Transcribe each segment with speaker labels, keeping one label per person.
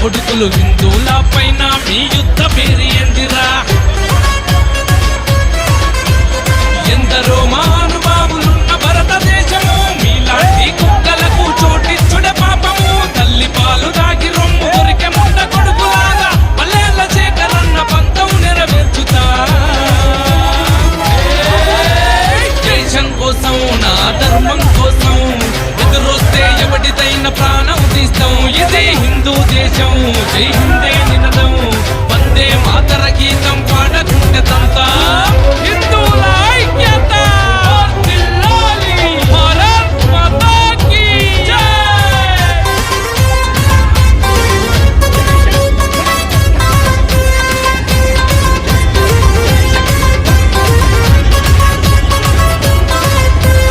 Speaker 1: కొడుకులు హిందువుల పైన మీ యుద్ధ పేరు ఎందిరా? ఎందరో మహానుభావులున్న భారతదేశము మీలాంటి కుక్కలకు చోటిచ్చుడే పాపము. తల్లి పాలు దాగి రొమ్ము దొరికే ముండ కొడుకులాగా పల్లెల శేఖరన్న పంతం నెరవేర్చుతా. దేశం కోసం నా ధర్మం కోసం ఎదురొస్తే ఎవడిదైన ప్రాణం తీస్తాం. ఇది హిందూ దేశం, జై హిందే నినదం. వందే మాతర గీతం పాడకుంటే తంతా హిందువుల ఐక్యత వర్ధిల్లాలి. భారత్ మాతా కీ జై.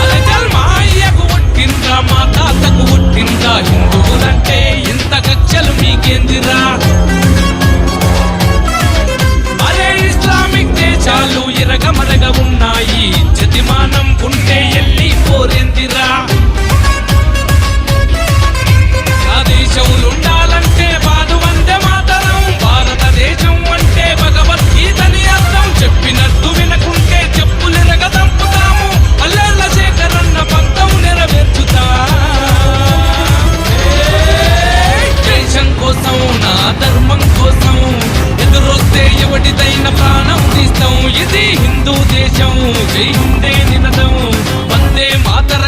Speaker 1: అలజల్ మా అయ్యకు పుట్టిండ్రా, మా తాతకు పుట్టిండ్రా. హిందువులంటే ఇంత కక్షలు మీకేందిరా? అరే ఇస్లామిక్ దేశాలు ఇరగమరగ ఉన్నాయి, జతిమానం ఉంటే ఎల్లి పోరెందిరా? ఆ దేశంలుండాలంటే బాధ వందే మాతరం. భారతదేశం అంటే భగవద్గీతని అర్థం. చెప్పినట్టు వినకుంటే చెప్పులెరగదంపుతాము. అల్లెల శేఖరన్న పంతం నెరవేర్చుతా. దేశం కోసం నా ధర్మం కోసం ఎదురొస్తే ఎవడిదైన ప్రాణం తీస్తాం. ఇది హిందూ దేశం, జై హిందే నినదం. వందే మాతర